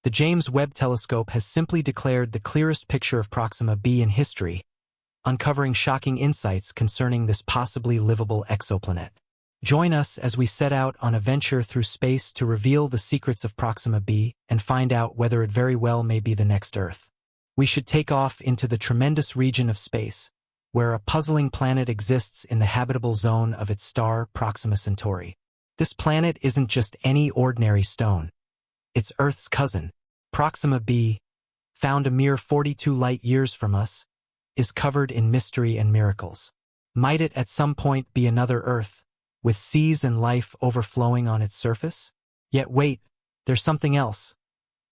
The James Webb Telescope has simply declared the clearest picture of Proxima B in history, uncovering shocking insights concerning this possibly livable exoplanet. Join us as we set out on a venture through space to reveal the secrets of Proxima B and find out whether it very well may be the next Earth. We should take off into the tremendous region of space, where a puzzling planet exists in the habitable zone of its star Proxima Centauri. This planet isn't just any ordinary stone. It's Earth's cousin. Proxima B, found a mere 42 light-years from us, is covered in mystery and miracles. Might it at some point be another Earth, with seas and life overflowing on its surface? Yet wait, there's something else.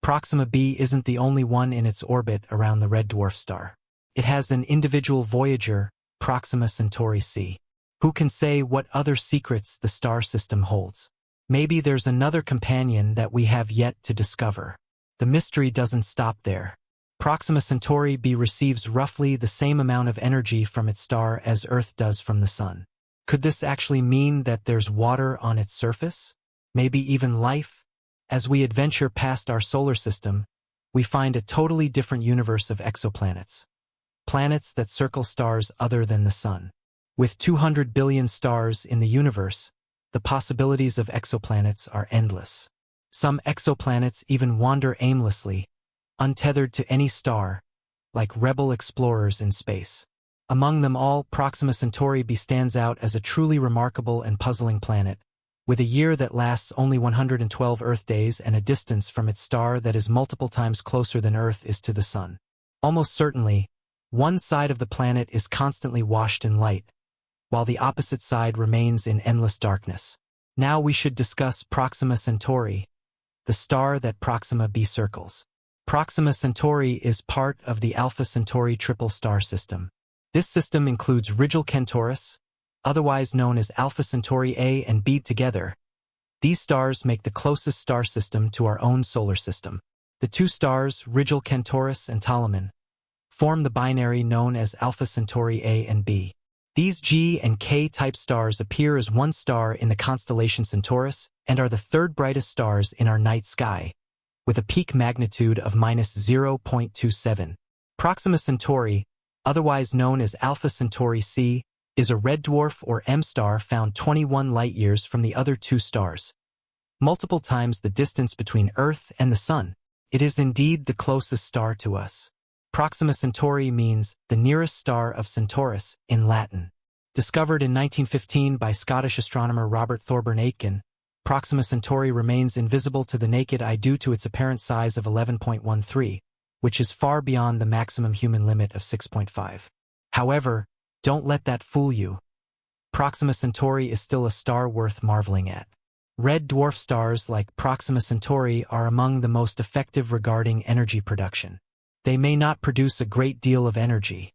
Proxima B isn't the only one in its orbit around the red dwarf star. It has an individual voyager, Proxima Centauri C. Who can say what other secrets the star system holds? Maybe there's another companion that we have yet to discover. The mystery doesn't stop there. Proxima Centauri B receives roughly the same amount of energy from its star as Earth does from the Sun. Could this actually mean that there's water on its surface? Maybe even life? As we adventure past our solar system, we find a totally different universe of exoplanets. Planets that circle stars other than the Sun. With 200 billion stars in the universe, the possibilities of exoplanets are endless. Some exoplanets even wander aimlessly, untethered to any star, like rebel explorers in space. Among them all, Proxima Centauri B stands out as a truly remarkable and puzzling planet, with a year that lasts only 112 Earth days and a distance from its star that is multiple times closer than Earth is to the Sun. Almost certainly, one side of the planet is constantly washed in light, while the opposite side remains in endless darkness. Now we should discuss Proxima Centauri, the star that Proxima B circles. Proxima Centauri is part of the Alpha Centauri triple star system. This system includes Rigil Kentaurus, otherwise known as Alpha Centauri A and B together. These stars make the closest star system to our own solar system. The two stars, Rigil Kentaurus and Ptolemy, form the binary known as Alpha Centauri A and B. These G and K-type stars appear as one star in the constellation Centaurus and are the third brightest stars in our night sky, with a peak magnitude of -0.27. Proxima Centauri, otherwise known as Alpha Centauri C, is a red dwarf or M-star found 21 light-years from the other two stars, multiple times the distance between Earth and the Sun. It is indeed the closest star to us. Proxima Centauri means the nearest star of Centaurus in Latin. Discovered in 1915 by Scottish astronomer Robert Thorburn Aitken, Proxima Centauri remains invisible to the naked eye due to its apparent size of 11.13, which is far beyond the maximum human limit of 6.5. However, don't let that fool you. Proxima Centauri is still a star worth marveling at. Red dwarf stars like Proxima Centauri are among the most effective regarding energy production. They may not produce a great deal of energy.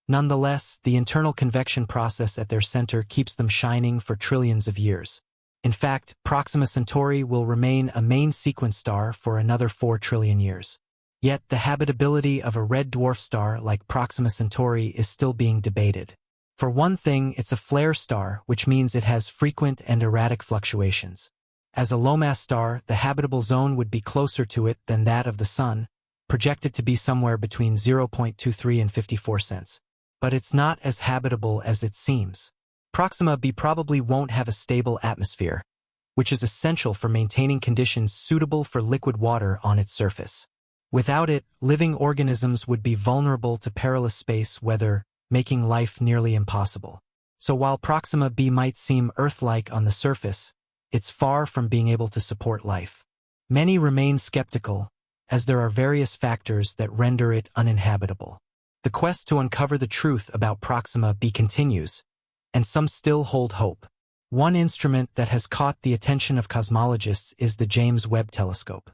Nonetheless, the internal convection process at their center keeps them shining for trillions of years. In fact, Proxima Centauri will remain a main sequence star for another 4 trillion years. Yet the habitability of a red dwarf star like Proxima Centauri is still being debated. For one thing, it's a flare star, which means it has frequent and erratic fluctuations. As a low-mass star, the habitable zone would be closer to it than that of the Sun, projected to be somewhere between 0.23 and 54 cents. But it's not as habitable as it seems. Proxima B probably won't have a stable atmosphere, which is essential for maintaining conditions suitable for liquid water on its surface. Without it, living organisms would be vulnerable to perilous space weather, making life nearly impossible. So while Proxima B might seem Earth-like on the surface, it's far from being able to support life. Many remain skeptical, as there are various factors that render it uninhabitable. The quest to uncover the truth about Proxima B continues, and some still hold hope. One instrument that has caught the attention of cosmologists is the James Webb Telescope.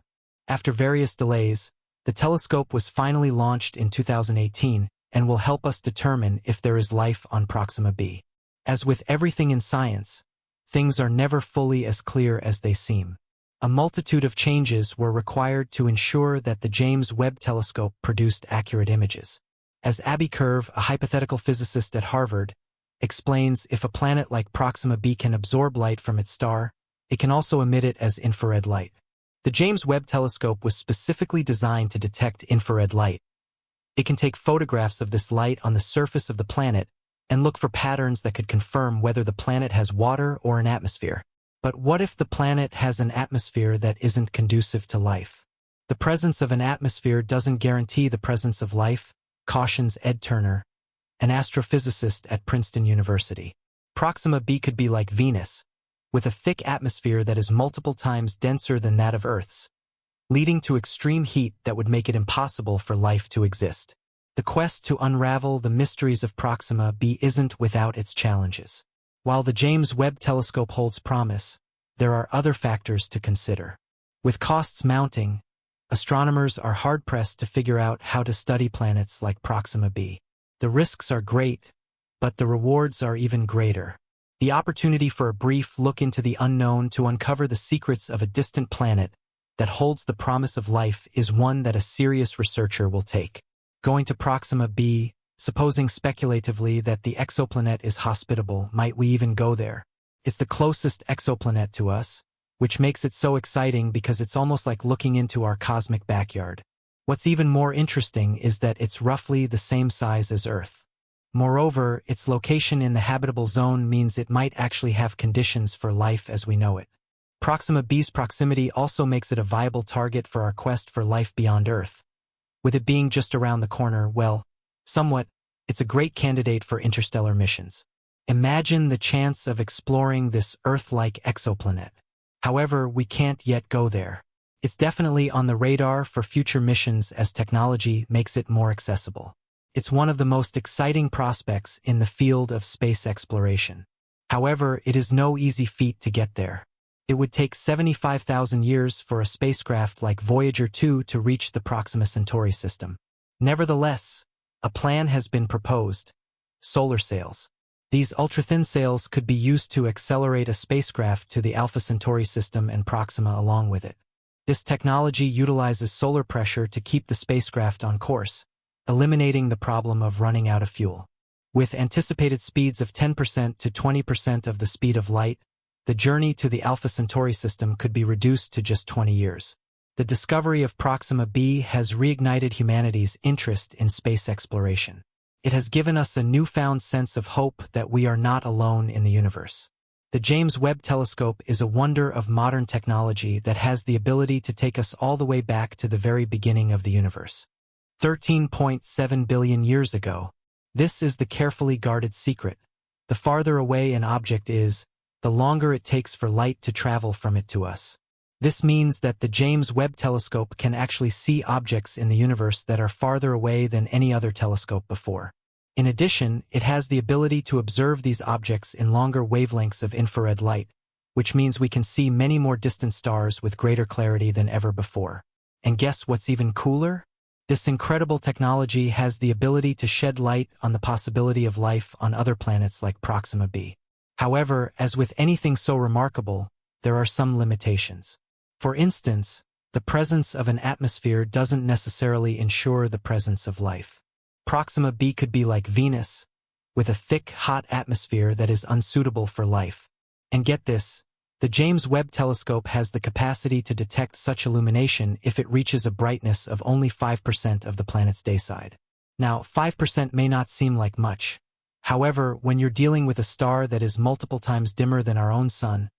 After various delays, the telescope was finally launched in 2018 and will help us determine if there is life on Proxima B. As with everything in science, things are never fully as clear as they seem. A multitude of changes were required to ensure that the James Webb Telescope produced accurate images. As Abby Curve, a hypothetical physicist at Harvard, explains, if a planet like Proxima B can absorb light from its star, it can also emit it as infrared light. The James Webb Telescope was specifically designed to detect infrared light. It can take photographs of this light on the surface of the planet and look for patterns that could confirm whether the planet has water or an atmosphere. But what if the planet has an atmosphere that isn't conducive to life? The presence of an atmosphere doesn't guarantee the presence of life, cautions Ed Turner, an astrophysicist at Princeton University. Proxima B could be like Venus, with a thick atmosphere that is multiple times denser than that of Earth's, leading to extreme heat that would make it impossible for life to exist. The quest to unravel the mysteries of Proxima B isn't without its challenges. While the James Webb Telescope holds promise, there are other factors to consider. With costs mounting, astronomers are hard-pressed to figure out how to study planets like Proxima B. The risks are great, but the rewards are even greater. The opportunity for a brief look into the unknown to uncover the secrets of a distant planet that holds the promise of life is one that a serious researcher will take. Going to Proxima B, supposing speculatively that the exoplanet is hospitable, might we even go there? It's the closest exoplanet to us, which makes it so exciting because it's almost like looking into our cosmic backyard. What's even more interesting is that it's roughly the same size as Earth. Moreover, its location in the habitable zone means it might actually have conditions for life as we know it. Proxima B's proximity also makes it a viable target for our quest for life beyond Earth. With it being just around the corner, well, somewhat, it's a great candidate for interstellar missions. Imagine the chance of exploring this Earth-like exoplanet. However, we can't yet go there. It's definitely on the radar for future missions as technology makes it more accessible. It's one of the most exciting prospects in the field of space exploration. However, it is no easy feat to get there. It would take 75,000 years for a spacecraft like Voyager 2 to reach the Proxima Centauri system. Nevertheless, a plan has been proposed: solar sails. These ultra-thin sails could be used to accelerate a spacecraft to the Alpha Centauri system and Proxima along with it. This technology utilizes solar pressure to keep the spacecraft on course, eliminating the problem of running out of fuel. With anticipated speeds of 10% to 20% of the speed of light, the journey to the Alpha Centauri system could be reduced to just 20 years. The discovery of Proxima B has reignited humanity's interest in space exploration. It has given us a newfound sense of hope that we are not alone in the universe. The James Webb Telescope is a wonder of modern technology that has the ability to take us all the way back to the very beginning of the universe. 13.7 billion years ago. This is the carefully guarded secret. The farther away an object is, the longer it takes for light to travel from it to us. This means that the James Webb Telescope can actually see objects in the universe that are farther away than any other telescope before. In addition, it has the ability to observe these objects in longer wavelengths of infrared light, which means we can see many more distant stars with greater clarity than ever before. And guess what's even cooler? This incredible technology has the ability to shed light on the possibility of life on other planets like Proxima B. However, as with anything so remarkable, there are some limitations. For instance, the presence of an atmosphere doesn't necessarily ensure the presence of life. Proxima B could be like Venus, with a thick, hot atmosphere that is unsuitable for life. And get this, the James Webb Telescope has the capacity to detect such illumination if it reaches a brightness of only 5% of the planet's dayside. Now, 5% may not seem like much. However, when you're dealing with a star that is multiple times dimmer than our own sun,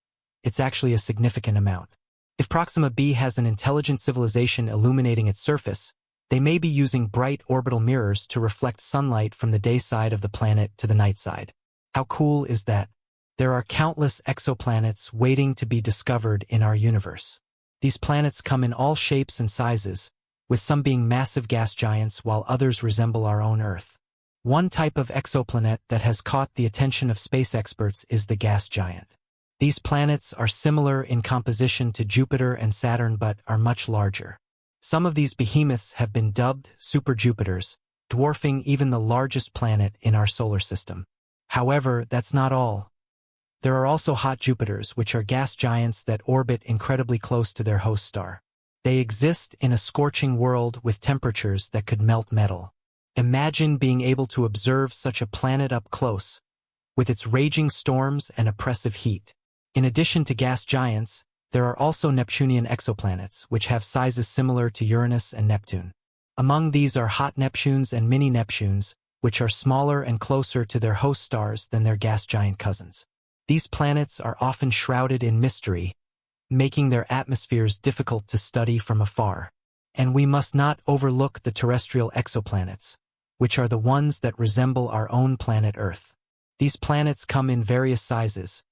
it's actually a significant amount. If Proxima B has an intelligent civilization illuminating its surface, they may be using bright orbital mirrors to reflect sunlight from the day side of the planet to the night side. How cool is that? There are countless exoplanets waiting to be discovered in our universe. These planets come in all shapes and sizes, with some being massive gas giants while others resemble our own Earth. One type of exoplanet that has caught the attention of space experts is the gas giant. These planets are similar in composition to Jupiter and Saturn but are much larger. Some of these behemoths have been dubbed super-Jupiters, dwarfing even the largest planet in our solar system. However, that's not all. There are also hot Jupiters, which are gas giants that orbit incredibly close to their host star. They exist in a scorching world with temperatures that could melt metal. Imagine being able to observe such a planet up close, with its raging storms and oppressive heat. In addition to gas giants, There are also Neptunian exoplanets, which have sizes similar to Uranus and Neptune. Among these are hot Neptunes and mini Neptunes, which are smaller and closer to their host stars than their gas giant cousins. These planets are often shrouded in mystery, making their atmospheres difficult to study from afar. And we must not overlook the terrestrial exoplanets, which are the ones that resemble our own planet Earth. These planets come in various sizes,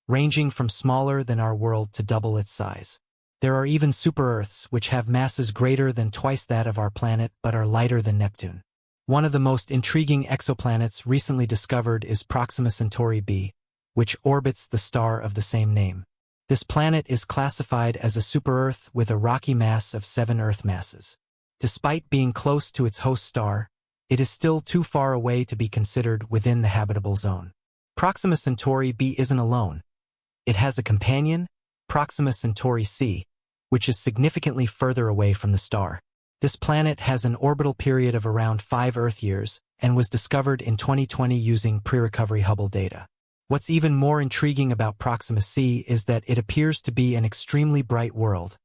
ranging from smaller than our world to double its size. There are even super-Earths which have masses greater than twice that of our planet but are lighter than Neptune. One of the most intriguing exoplanets recently discovered is Proxima Centauri b, which orbits the star of the same name. This planet is classified as a super-Earth with a rocky mass of 7 Earth masses. Despite being close to its host star, it is still too far away to be considered within the habitable zone. Proxima Centauri b isn't alone. It has a companion, Proxima Centauri c, which is significantly further away from the star. This planet has an orbital period of around 5 Earth years and was discovered in 2020 using pre-recovery Hubble data. What's even more intriguing about Proxima c is that it appears to be an extremely bright world,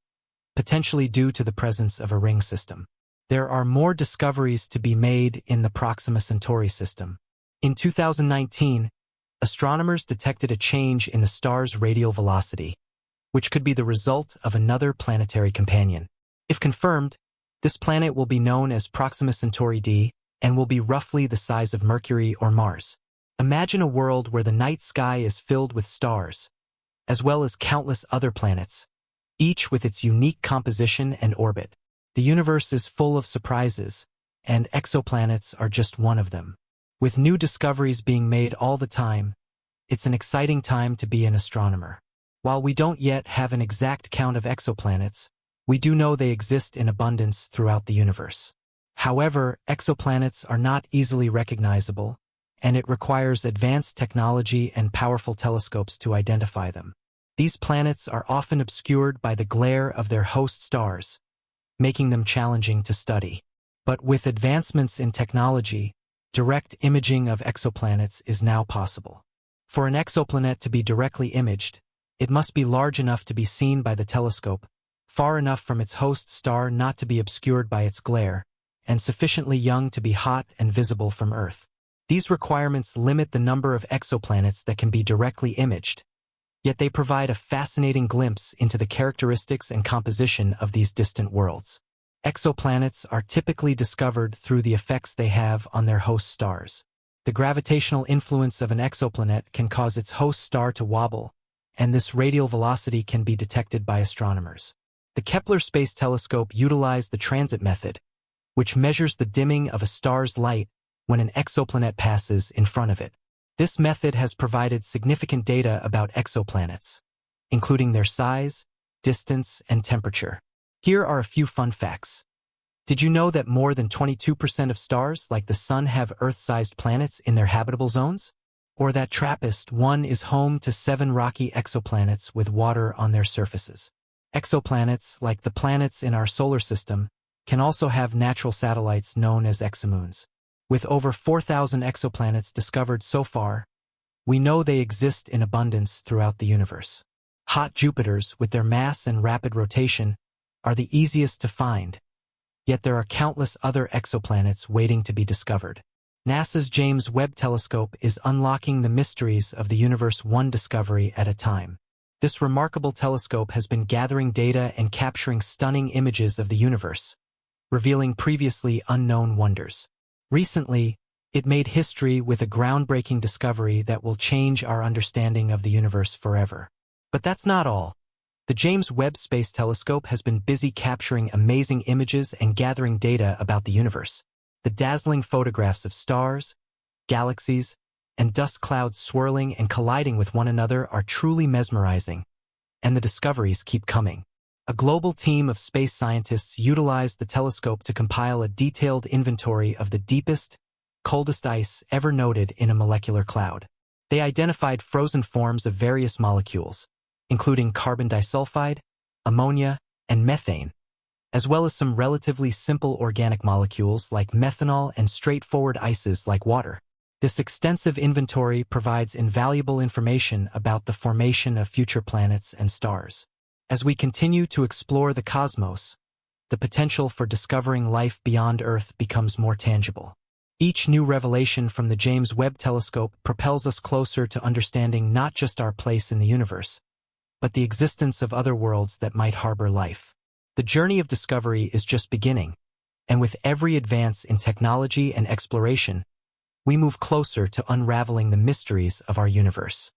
potentially due to the presence of a ring system. There are more discoveries to be made in the Proxima Centauri system. In 2019, astronomers detected a change in the star's radial velocity, which could be the result of another planetary companion. If confirmed, this planet will be known as Proxima Centauri d and will be roughly the size of Mercury or Mars. Imagine a world where the night sky is filled with stars, as well as countless other planets, each with its unique composition and orbit. The universe is full of surprises, and exoplanets are just one of them. With new discoveries being made all the time, it's an exciting time to be an astronomer. While we don't yet have an exact count of exoplanets, we do know they exist in abundance throughout the universe. However, exoplanets are not easily recognizable, and it requires advanced technology and powerful telescopes to identify them. These planets are often obscured by the glare of their host stars, making them challenging to study. But with advancements in technology, direct imaging of exoplanets is now possible. For an exoplanet to be directly imaged, it must be large enough to be seen by the telescope, far enough from its host star not to be obscured by its glare, and sufficiently young to be hot and visible from Earth. These requirements limit the number of exoplanets that can be directly imaged, yet they provide a fascinating glimpse into the characteristics and composition of these distant worlds. Exoplanets are typically discovered through the effects they have on their host stars. The gravitational influence of an exoplanet can cause its host star to wobble, and this radial velocity can be detected by astronomers. The Kepler Space Telescope utilized the transit method, which measures the dimming of a star's light when an exoplanet passes in front of it. This method has provided significant data about exoplanets, including their size, distance, and temperature. Here are a few fun facts. Did you know that more than 22% of stars like the Sun have Earth-sized planets in their habitable zones? Or that TRAPPIST-1 is home to 7 rocky exoplanets with water on their surfaces? Exoplanets, like the planets in our solar system, can also have natural satellites known as exomoons. With over 4,000 exoplanets discovered so far, we know they exist in abundance throughout the universe. Hot Jupiters, with their mass and rapid rotation, are the easiest to find, yet there are countless other exoplanets waiting to be discovered. NASA's James Webb Telescope is unlocking the mysteries of the universe one discovery at a time. This remarkable telescope has been gathering data and capturing stunning images of the universe, revealing previously unknown wonders. Recently, it made history with a groundbreaking discovery that will change our understanding of the universe forever. But that's not all. The James Webb Space Telescope has been busy capturing amazing images and gathering data about the universe. The dazzling photographs of stars, galaxies, and dust clouds swirling and colliding with one another are truly mesmerizing, and the discoveries keep coming. A global team of space scientists utilized the telescope to compile a detailed inventory of the deepest, coldest ice ever noted in a molecular cloud. They identified frozen forms of various molecules, including carbon disulfide, ammonia, and methane, as well as some relatively simple organic molecules like methanol and straightforward ices like water. This extensive inventory provides invaluable information about the formation of future planets and stars. As we continue to explore the cosmos, the potential for discovering life beyond Earth becomes more tangible. Each new revelation from the James Webb Telescope propels us closer to understanding not just our place in the universe, but the existence of other worlds that might harbor life. The journey of discovery is just beginning, and with every advance in technology and exploration, we move closer to unraveling the mysteries of our universe.